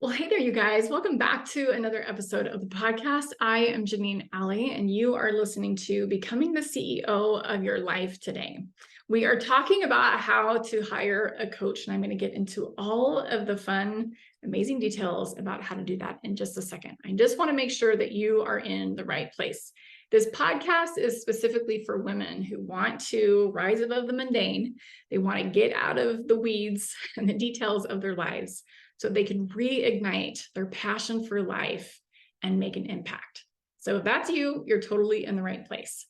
Well, hey there, you guys. Welcome back to another episode of the podcast. I am Janeen Ali, and you are listening to Becoming the CEO of Your Life today. We are talking about how to hire a coach, and I'm going to get into all of the fun, amazing details about how to do that in just a second. I just want to make sure that you are in the right place. This podcast is specifically for women who want to rise above the mundane. They want to get out of the weeds and the details of their lives, so they can reignite their passion for life and make an impact. So if that's you, you're totally in the right place.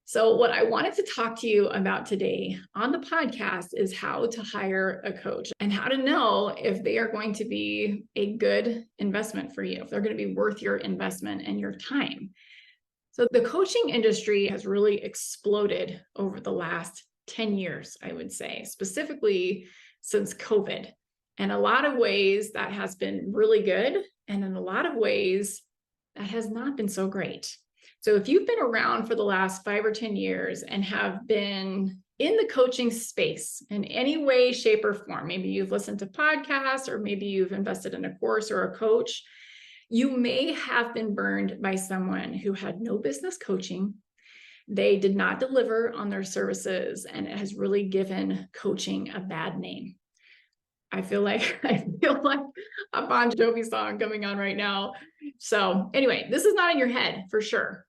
So what I wanted to talk to you about today on the podcast is how to hire a coach and how to know if they are going to be a good investment for you, if they're going to be worth your investment and your time. So the coaching industry has really exploded over the last 10 years, I would say, specifically since COVID. In a lot of ways, that has been really good. And in a lot of ways, that has not been so great. So if you've been around for the last 5 or 10 years and have been in the coaching space in any way, shape, or form, maybe you've listened to podcasts, or maybe you've invested in a course or a coach, you may have been burned by someone who had no business coaching. They did not deliver on their services, and it has really given coaching a bad name. I feel like a Bon Jovi song coming on right now. So anyway, this is not in your head for sure.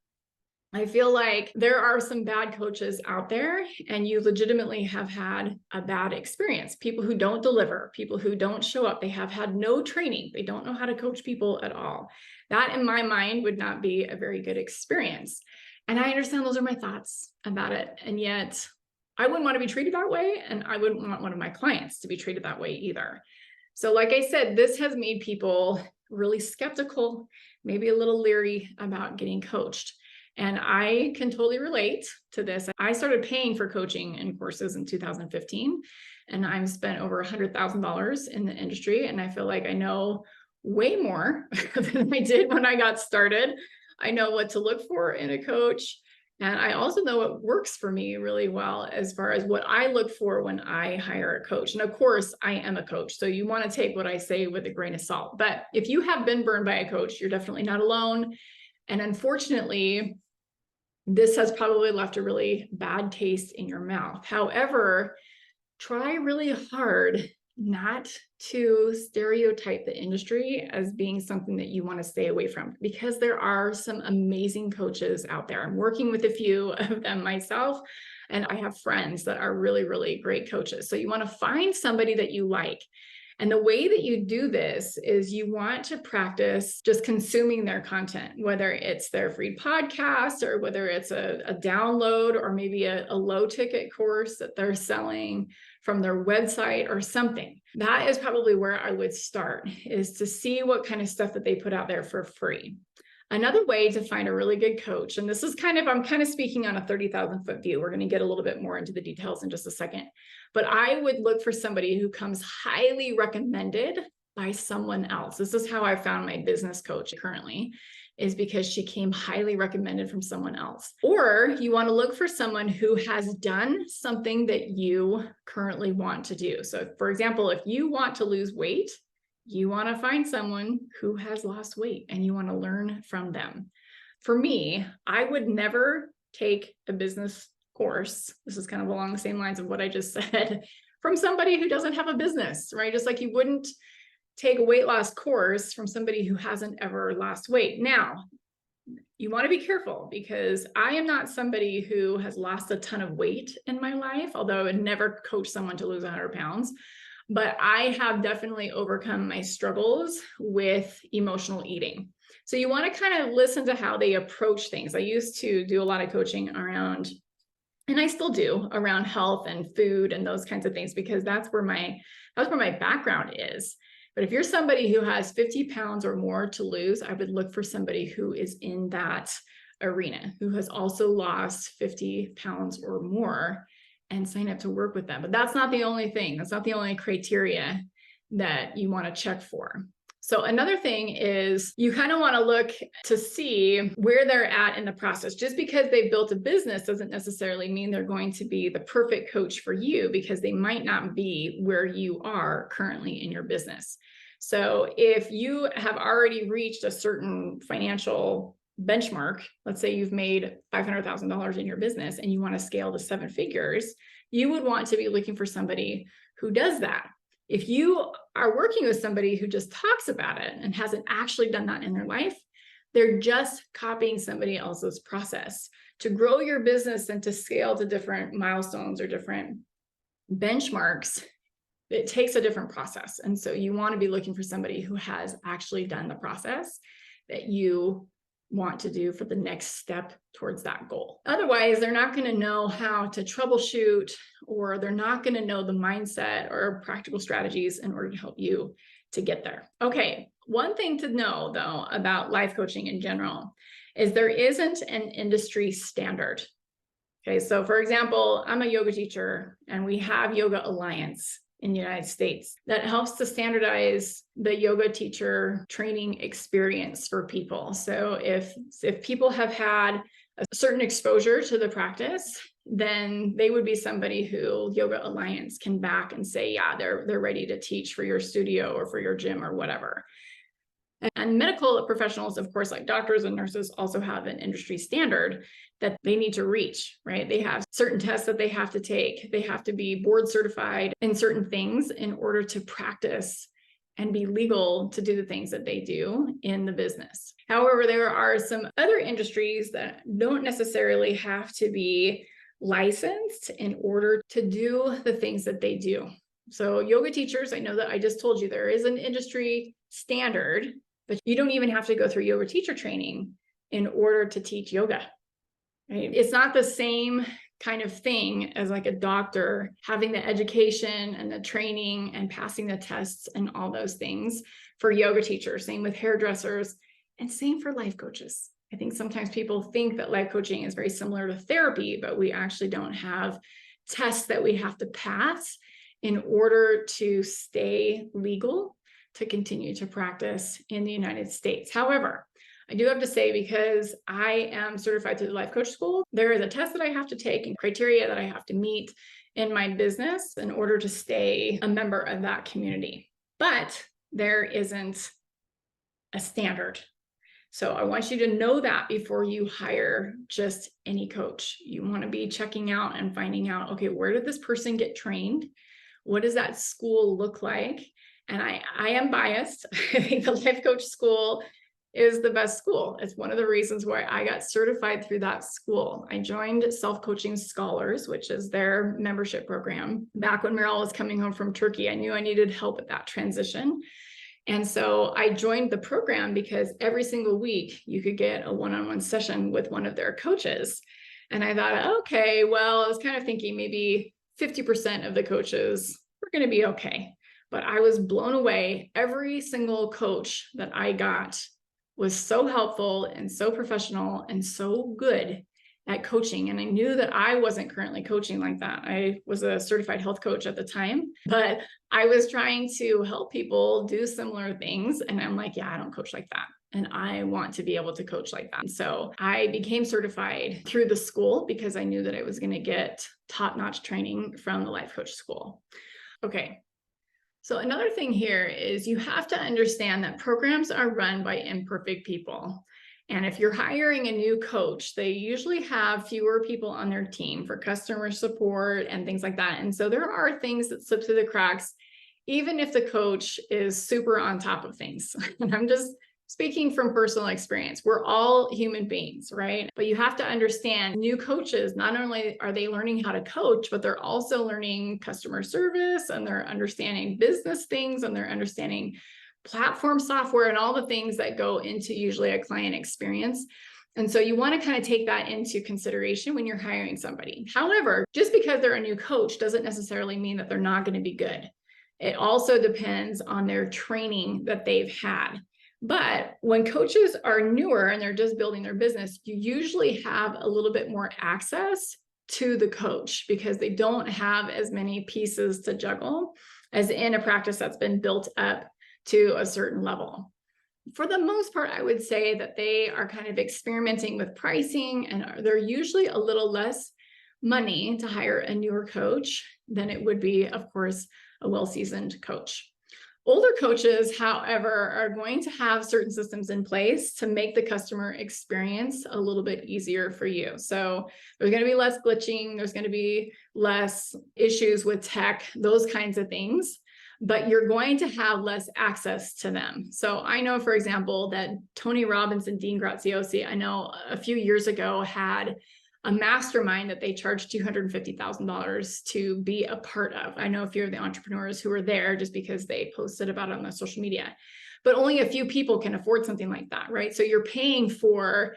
I feel like there are some bad coaches out there, and you legitimately have had a bad experience. People who don't deliver, people who don't show up, they have had no training. They don't know how to coach people at all. That, in my mind, would not be a very good experience. And I understand those are my thoughts about it. And yet I wouldn't want to be treated that way, and I wouldn't want one of my clients to be treated that way either. So like I said, this has made people really skeptical, maybe a little leery about getting coached. And I can totally relate to this. I started paying for coaching and courses in 2015, and I've spent over $100,000 in the industry. And I feel like I know way more than I did when I got started. I know what to look for in a coach. And I also know what works for me really well as far as what I look for when I hire a coach. And of course, I am a coach, so you want to take what I say with a grain of salt. But if you have been burned by a coach, you're definitely not alone. And unfortunately, this has probably left a really bad taste in your mouth. However, try really hard not to stereotype the industry as being something that you want to stay away from, because there are some amazing coaches out there. I'm working with a few of them myself, and I have friends that are really, really great coaches. So you want to find somebody that you like. And the way that you do this is you want to practice just consuming their content, whether it's their free podcast or whether it's a download or maybe a low ticket course that they're selling from their website or something. That is probably where I would start, is to see what kind of stuff that they put out there for free. Another way to find a really good coach, and this is I'm kind of speaking on a 30,000 foot view. We're going to get a little bit more into the details in just a second, but I would look for somebody who comes highly recommended by someone else. This is how I found my business coach currently, is because she came highly recommended from someone else. Or you want to look for someone who has done something that you currently want to do. So for example, if you want to lose weight, you want to find someone who has lost weight and you want to learn from them. For me, I would never take a business course. This is kind of along the same lines of what I just said, from somebody who doesn't have a business, right? Just like you wouldn't take a weight loss course from somebody who hasn't ever lost weight. Now, you want to be careful, because I am not somebody who has lost a ton of weight in my life, although I would never coach someone to lose 100 pounds. But I have definitely overcome my struggles with emotional eating. So you want to kind of listen to how they approach things. I used to do a lot of coaching around, and I still do, around health and food and those kinds of things, because that's where my background is. But if you're somebody who has 50 pounds or more to lose, I would look for somebody who is in that arena, who has also lost 50 pounds or more, and sign up to work with them. But that's not the only thing. That's not the only criteria that you want to check for. So another thing is you kind of want to look to see where they're at in the process. Just because they've built a business doesn't necessarily mean they're going to be the perfect coach for you, because they might not be where you are currently in your business. So if you have already reached a certain financial benchmark, let's say you've made $500,000 in your business and you want to scale to 7 figures, you would want to be looking for somebody who does that. If you are working with somebody who just talks about it and hasn't actually done that in their life, they're just copying somebody else's process. To grow your business and to scale to different milestones or different benchmarks, it takes a different process. And so you want to be looking for somebody who has actually done the process that you want to do for the next step towards that goal. Otherwise, they're not going to know how to troubleshoot, or they're not going to know the mindset or practical strategies in order to help you to get there. Okay, one thing to know though about life coaching in general is there isn't an industry standard. Okay, so for example, I'm a yoga teacher and we have Yoga Alliance in the United States that helps to standardize the yoga teacher training experience for people. So if people have had a certain exposure to the practice, then they would be somebody who Yoga Alliance can back and say, yeah, they're ready to teach for your studio or for your gym or whatever. And medical professionals, of course, like doctors and nurses, also have an industry standard that they need to reach, right? They have certain tests that they have to take. They have to be board certified in certain things in order to practice and be legal to do the things that they do in the business. However, there are some other industries that don't necessarily have to be licensed in order to do the things that they do. So yoga teachers, I know that I just told you there is an industry standard, but you don't even have to go through yoga teacher training in order to teach yoga. Right? It's not the same kind of thing as like a doctor having the education and the training and passing the tests and all those things for yoga teachers. Same with hairdressers and same for life coaches. I think sometimes people think that life coaching is very similar to therapy, but we actually don't have tests that we have to pass in order to stay legal to continue to practice in the United States. However, I do have to say, because I am certified through the Life Coach School, there is a test that I have to take and criteria that I have to meet in my business in order to stay a member of that community. But there isn't a standard. So I want you to know that before you hire just any coach. You want to be checking out and finding out, okay, where did this person get trained? What does that school look like? And I am biased. I think the Life Coach School is the best school. It's one of the reasons why I got certified through that school. I joined Self-Coaching Scholars, which is their membership program. Back when Meryl was coming home from Turkey, I knew I needed help at that transition. And so I joined the program because every single week you could get a one-on-one session with one of their coaches. And I thought, okay, well, I was kind of thinking maybe 50% of the coaches were going to be okay. But I was blown away. Every single coach that I got was so helpful and so professional and so good at coaching. And I knew that I wasn't currently coaching like that. I was a certified health coach at the time, but I was trying to help people do similar things. And I'm like, yeah, I don't coach like that. And I want to be able to coach like that. And so I became certified through the school because I knew that I was going to get top-notch training from the Life Coach School. Okay. So another thing here is you have to understand that programs are run by imperfect people. And if you're hiring a new coach, they usually have fewer people on their team for customer support and things like that. And so there are things that slip through the cracks, even if the coach is super on top of things. And I'm just speaking from personal experience. We're all human beings, right? But you have to understand new coaches, not only are they learning how to coach, but they're also learning customer service, and they're understanding business things, and they're understanding platform software and all the things that go into usually a client experience. And so you want to kind of take that into consideration when you're hiring somebody. However, just because they're a new coach doesn't necessarily mean that they're not going to be good. It also depends on their training that they've had. But when coaches are newer and they're just building their business, you usually have a little bit more access to the coach because they don't have as many pieces to juggle as in a practice that's been built up to a certain level. For the most part, I would say that they are kind of experimenting with pricing, and they're usually a little less money to hire a newer coach than it would be, of course, a well-seasoned coach. Older coaches, however, are going to have certain systems in place to make the customer experience a little bit easier for you. So there's going to be less glitching, there's going to be less issues with tech, those kinds of things, but you're going to have less access to them. So I know, for example, that Tony Robbins and Dean Graziosi, I know a few years ago had a mastermind that they charged $250,000 to be a part of. I know a few of the entrepreneurs who were there just because they posted about it on the social media, but only a few people can afford something like that, right? So you're paying for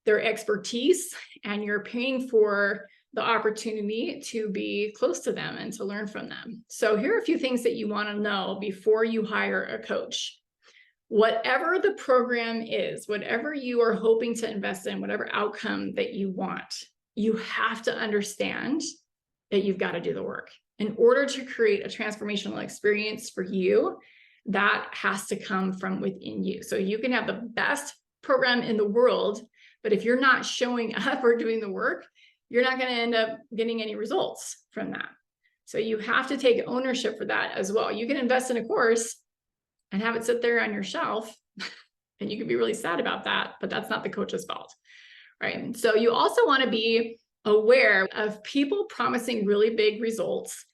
their expertise and you're paying for the opportunity to be close to them and to learn from them. So here are a few things that you want to know before you hire a coach. Whatever the program is, whatever you are hoping to invest in, whatever outcome that you want, you have to understand that you've got to do the work. In order to create a transformational experience for you, that has to come from within you. So you can have the best program in the world, but if you're not showing up or doing the work, you're not going to end up getting any results from that. So you have to take ownership for that as well. You can invest in a course and have it sit there on your shelf, and you can be really sad about that, but that's not the coach's fault, right? So you also want to be aware of people promising really big results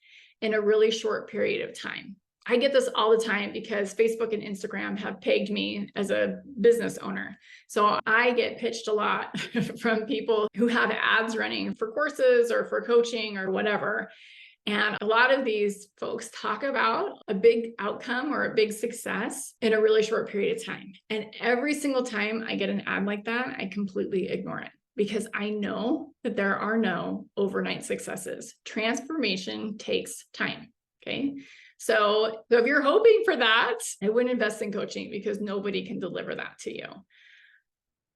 in a really short period of time. I get this all the time because Facebook and Instagram have pegged me as a business owner. So I get pitched a lot from people who have ads running for courses or for coaching or whatever. And a lot of these folks talk about a big outcome or a big success in a really short period of time. And every single time I get an ad like that, I completely ignore it because I know that there are no overnight successes. Transformation takes time. Okay. So if you're hoping for that, I wouldn't invest in coaching because nobody can deliver that to you.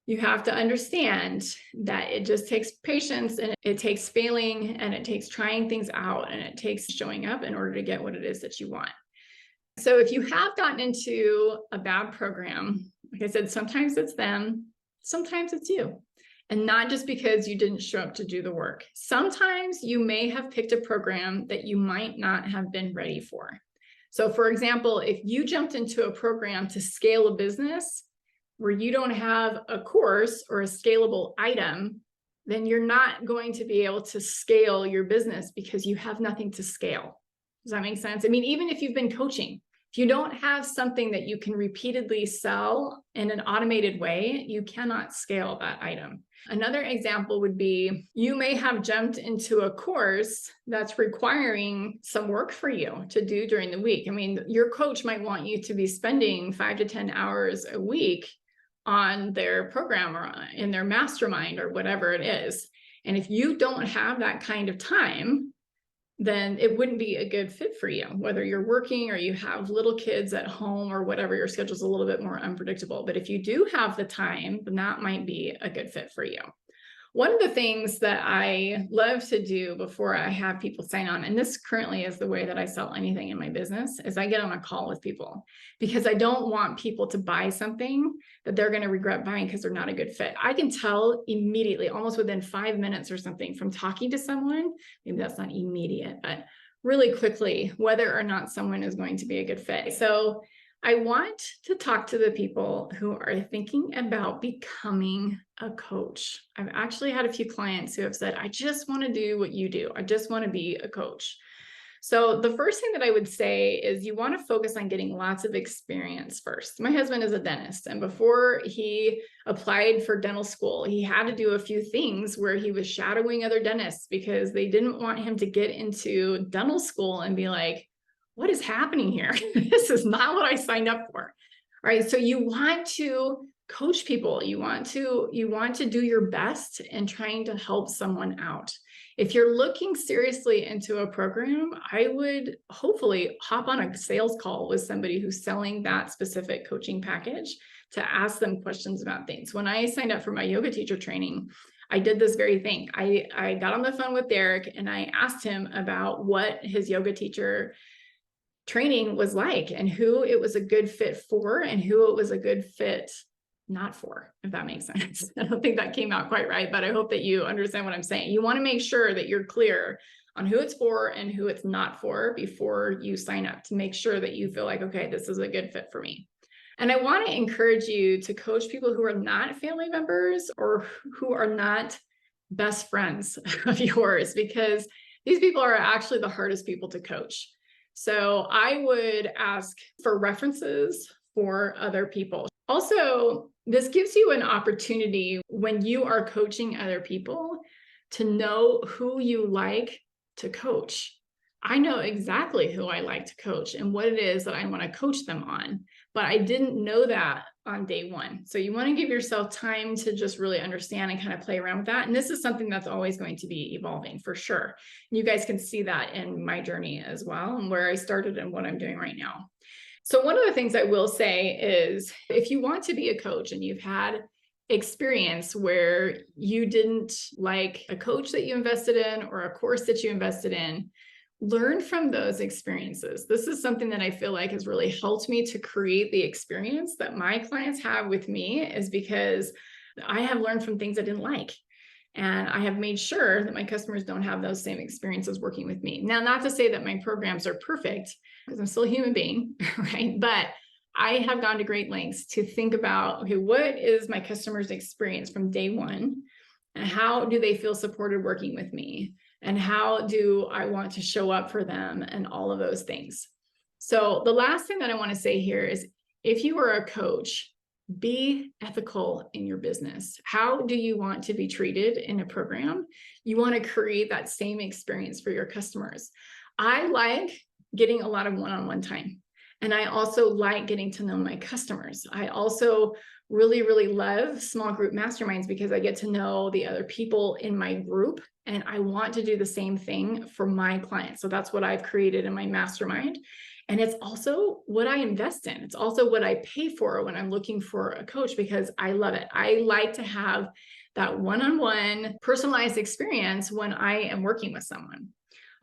You have to understand that it just takes patience and it takes failing and it takes trying things out and it takes showing up in order to get what it is that you want. So if you have gotten into a bad program, like I said, sometimes it's them, sometimes it's you. And not just because you didn't show up to do the work. Sometimes you may have picked a program that you might not have been ready for. So for example, if you jumped into a program to scale a business where you don't have a course or a scalable item, then you're not going to be able to scale your business because you have nothing to scale. Does that make sense? I mean, even if you've been coaching, if you don't have something that you can repeatedly sell in an automated way, you cannot scale that item. Another example would be you may have jumped into a course that's requiring some work for you to do during the week. I mean, your coach might want you to be spending 5 to 10 hours a week on their program or in their mastermind or whatever it is. And if you don't have that kind of time, then it wouldn't be a good fit for you, whether you're working or you have little kids at home or whatever, your schedule's a little bit more unpredictable. But if you do have the time, then that might be a good fit for you. One of the things that I love to do before I have people sign on, and this currently is the way that I sell anything in my business, is I get on a call with people because I don't want people to buy something that they're going to regret buying because they're not a good fit. I can tell immediately, almost within 5 minutes or something from talking to someone, maybe that's not immediate, but really quickly, whether or not someone is going to be a good fit. So I want to talk to the people who are thinking about becoming a coach. I've actually had a few clients who have said, I just want to do what you do. I just want to be a coach. So the first thing that I would say is you want to focus on getting lots of experience first. My husband is a dentist, and before he applied for dental school, he had to do a few things where he was shadowing other dentists because they didn't want him to get into dental school and be like, what is happening here? This is not what I signed up for. All right. So you want to coach people. You want to do your best in trying to help someone out. If you're looking seriously into a program, I would hopefully hop on a sales call with somebody who's selling that specific coaching package to ask them questions about things. When I signed up for my yoga teacher training, I did this very thing. I got on the phone with Derek and I asked him about what his yoga teacher training was like and who it was a good fit for and who it was a good fit not for, if that makes sense. I don't think that came out quite right, but I hope that you understand what I'm saying. You want to make sure that you're clear on who it's for and who it's not for before you sign up, to make sure that you feel like, okay, this is a good fit for me. And I want to encourage you to coach people who are not family members or who are not best friends of yours, because these people are actually the hardest people to coach. So I would ask for references for other people. Also, this gives you an opportunity when you are coaching other people to know who you like to coach. I know exactly who I like to coach and what it is that I want to coach them on, but I didn't know that on day one. So you want to give yourself time to just really understand and kind of play around with that. And this is something that's always going to be evolving for sure. And you guys can see that in my journey as well, and where I started and what I'm doing right now. So one of the things I will say is, if you want to be a coach and you've had experience where you didn't like a coach that you invested in or a course that you invested in, learn from those experiences. This is something that I feel like has really helped me to create the experience that my clients have with me, is because I have learned from things I didn't like. And I have made sure that my customers don't have those same experiences working with me. Now, not to say that my programs are perfect, because I'm still a human being, right? But I have gone to great lengths to think about, okay, what is my customer's experience from day one? And how do they feel supported working with me? And how do I want to show up for them, and all of those things. So the last thing that I want to say here is, if you are a coach, be ethical in your business. How do you want to be treated in a program? You want to create that same experience for your customers. I like getting a lot of one-on-one time. And I also like getting to know my customers. I also really, really love small group masterminds, because I get to know the other people in my group, and I want to do the same thing for my clients. So that's what I've created in my mastermind. And it's also what I invest in. It's also what I pay for when I'm looking for a coach, because I love it. I like to have that one-on-one personalized experience when I am working with someone.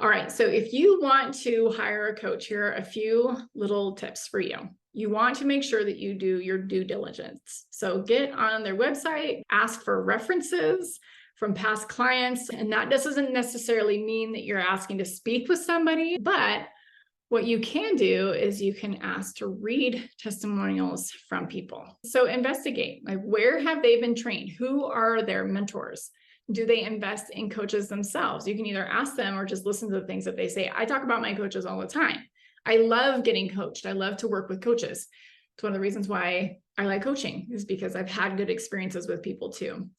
All right, so if you want to hire a coach, here are a few little tips for you. You want to make sure that you do your due diligence. So get on their website, ask for references from past clients. And that doesn't necessarily mean that you're asking to speak with somebody, but what you can do is you can ask to read testimonials from people. So investigate, like, where have they been trained? Who are their mentors? Do they invest in coaches themselves? You can either ask them or just listen to the things that they say. I talk about my coaches all the time. I love getting coached. I love to work with coaches. It's one of the reasons why I like coaching, is because I've had good experiences with people too.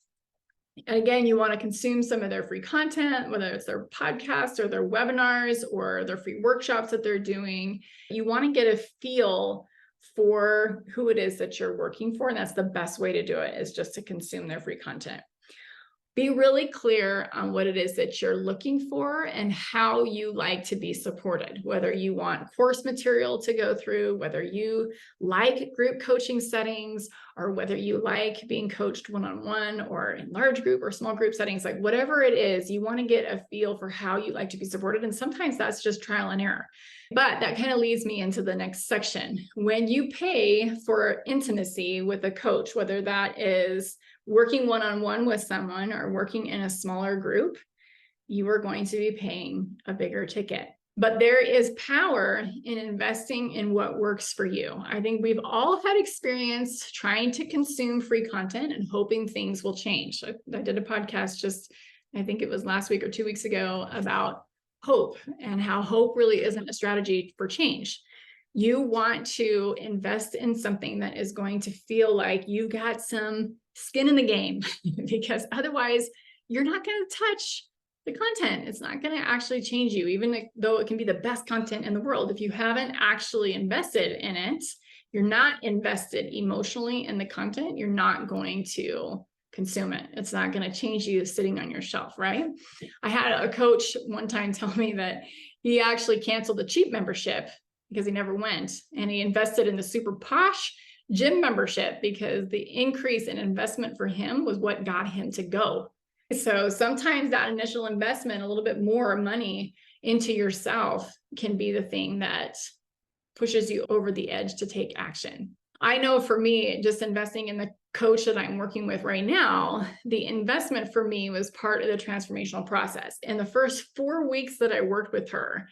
And again, you want to consume some of their free content, whether it's their podcasts or their webinars or their free workshops that they're doing. You want to get a feel for who it is that you're working for. And that's the best way to do it, is just to consume their free content. Be really clear on what it is that you're looking for and how you like to be supported, whether you want course material to go through, whether you like group coaching settings, or whether you like being coached one-on-one or in large group or small group settings. Like, whatever it is, you want to get a feel for how you like to be supported. And sometimes that's just trial and error. But that kind of leads me into the next section. When you pay for intimacy with a coach, whether that is working one-on-one with someone or working in a smaller group, you are going to be paying a bigger ticket. But there is power in investing in what works for you. I think we've all had experience trying to consume free content and hoping things will change. I did a podcast just, I think it was last week or 2 weeks ago, about hope and how hope really isn't a strategy for change. You want to invest in something that is going to feel like you got some skin in the game, because otherwise you're not going to touch the content. It's not going to actually change you, even though it can be the best content in the world. If you haven't actually invested in it, you're not invested emotionally in the content, you're not going to consume it. It's not going to change you sitting on your shelf, right? I had a coach one time tell me that he actually canceled the cheap membership because he never went, and he invested in the super posh gym membership because the increase in investment for him was what got him to go. So sometimes that initial investment, a little bit more money into yourself, can be the thing that pushes you over the edge to take action. I know for me, just investing in the coach that I'm working with right now, the investment for me was part of the transformational process. In the first 4 weeks that I worked with her,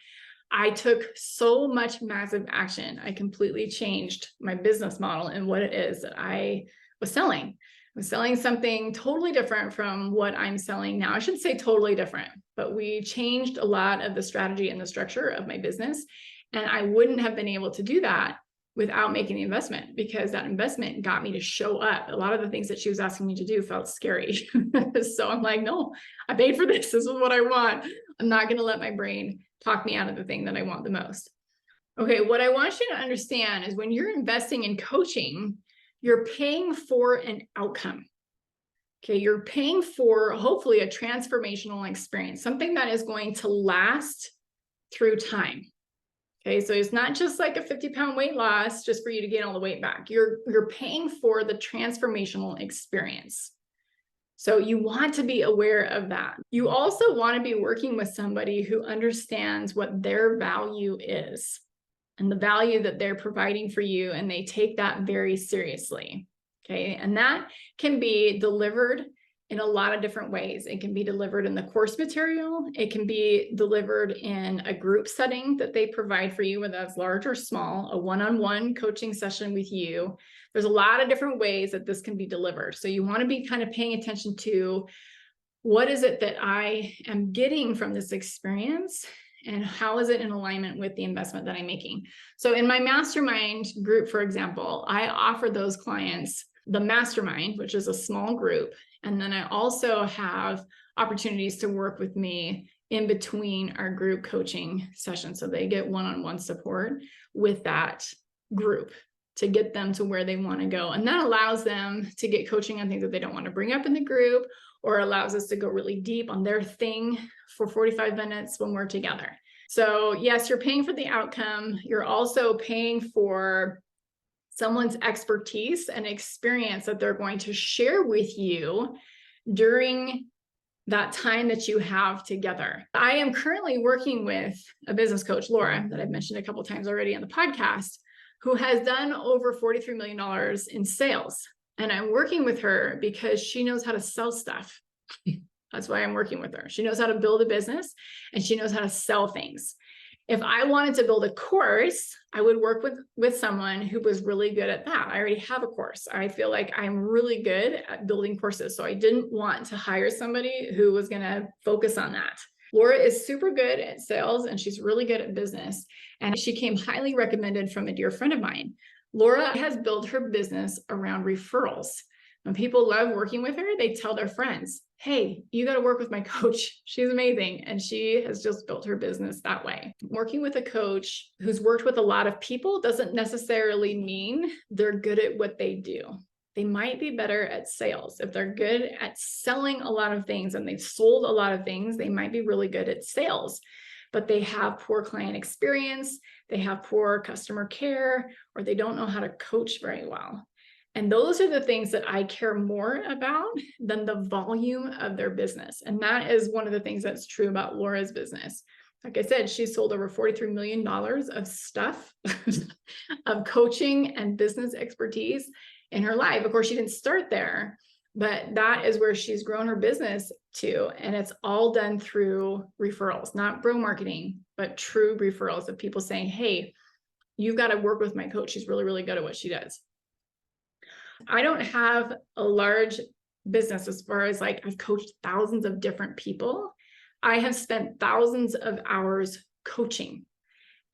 I took so much massive action. I completely changed my business model and what it is that I was selling. I was selling something totally different from what I'm selling now. I shouldn't say totally different, but we changed a lot of the strategy and the structure of my business. And I wouldn't have been able to do that without making the investment, because that investment got me to show up. A lot of the things that she was asking me to do felt scary. So I'm like, no, I paid for this. This is what I want. I'm not going to let my brain talk me out of the thing that I want the most. Okay, what I want you to understand is when you're investing in coaching, you're paying for an outcome. Okay, you're paying for hopefully a transformational experience, something that is going to last through time. Okay, so it's not just like a 50-pound weight loss just for you to gain all the weight back. You're paying for the transformational experience. So you want to be aware of that. You also want to be working with somebody who understands what their value is and the value that they're providing for you, and they take that very seriously. Okay, and that can be delivered in a lot of different ways. It can be delivered in the course material. It can be delivered in a group setting that they provide for you, whether that's large or small, a one-on-one coaching session with you. There's a lot of different ways that this can be delivered. So you want to be kind of paying attention to what is it that I am getting from this experience, and how is it in alignment with the investment that I'm making. So in my mastermind group, for example, I offer those clients the mastermind, which is a small group. And then I also have opportunities to work with me in between our group coaching sessions. So they get one-on-one support with that group to get them to where they want to go. And that allows them to get coaching on things that they don't want to bring up in the group, or allows us to go really deep on their thing for 45 minutes when we're together. So yes, you're paying for the outcome. You're also paying for someone's expertise and experience that they're going to share with you during that time that you have together. I am currently working with a business coach, Laura, that I've mentioned a couple of times already on the podcast, who has done over $43 million in sales. And I'm working with her because she knows how to sell stuff. That's why I'm working with her. She knows how to build a business, and she knows how to sell things. If I wanted to build a course, I would work with someone who was really good at that. I already have a course. I feel like I'm really good at building courses. So I didn't want to hire somebody who was going to focus on that. Laura is super good at sales, and she's really good at business. And she came highly recommended from a dear friend of mine. Laura has built her business around referrals. When people love working with her, they tell their friends, hey, you got to work with my coach. She's amazing. And she has just built her business that way. Working with a coach who's worked with a lot of people doesn't necessarily mean they're good at what they do. They might be better at sales. If they're good at selling a lot of things and they've sold a lot of things, they might be really good at sales, but they have poor client experience, they have poor customer care, or they don't know how to coach very well. And those are the things that I care more about than the volume of their business. And that is one of the things that's true about Laura's business. Like I said, she sold over $43 million of stuff, of coaching and business expertise in her life. Of course, she didn't start there, but that is where she's grown her business to. And it's all done through referrals, not bro marketing, but true referrals of people saying, hey, you've got to work with my coach. She's really, really good at what she does. I don't have a large business as far as like I've coached thousands of different people. I have spent thousands of hours coaching.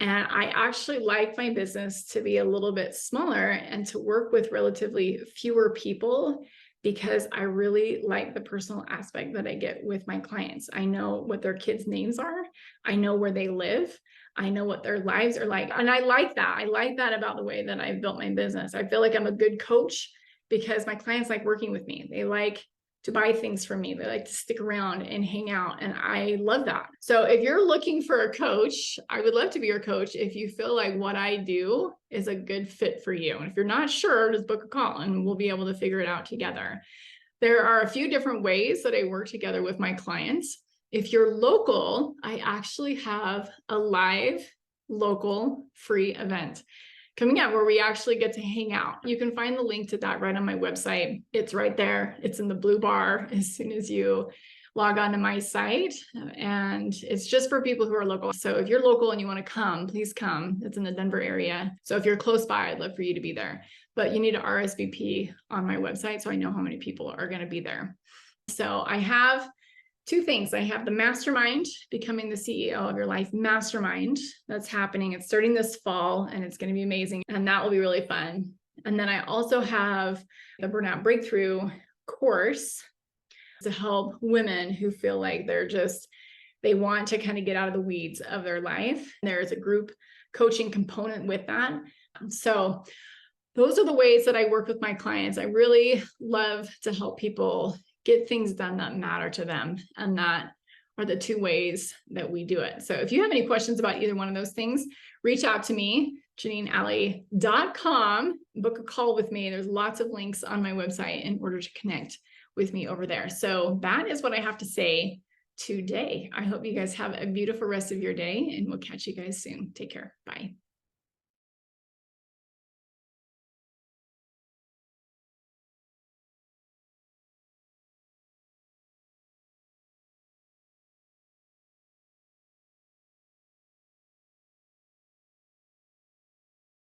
And I actually like my business to be a little bit smaller and to work with relatively fewer people, because I really like the personal aspect that I get with my clients. I know what their kids' names are. I know where they live. I know what their lives are like. And I like that. I like that about the way that I've built my business. I feel like I'm a good coach because my clients like working with me. They like to buy things from me. They like to stick around and hang out. And I love that. So if you're looking for a coach, I would love to be your coach if you feel like what I do is a good fit for you. And if you're not sure, just book a call and we'll be able to figure it out together. There are a few different ways that I work together with my clients. If you're local, I actually have a live local free event coming out where we actually get to hang out. You can find the link to that right on my website. It's right there. It's in the blue bar as soon as you log on to my site, and it's just for people who are local. So if you're local and you want to come, please come. It's in the Denver area. So if you're close by, I'd love for you to be there, but you need to RSVP on my website so I know how many people are going to be there. So I have two things. I have the mastermind, Becoming the CEO of Your Life mastermind, that's happening. It's starting this fall and it's going to be amazing. And that will be really fun. And then I also have the Burnout Breakthrough course to help women who feel like they want to kind of get out of the weeds of their life. There's a group coaching component with that. So those are the ways that I work with my clients. I really love to help people get things done that matter to them. And that are the two ways that we do it. So if you have any questions about either one of those things, reach out to me, janeenalley.com, book a call with me. There's lots of links on my website in order to connect with me over there. So that is what I have to say today. I hope you guys have a beautiful rest of your day, and we'll catch you guys soon. Take care. Bye.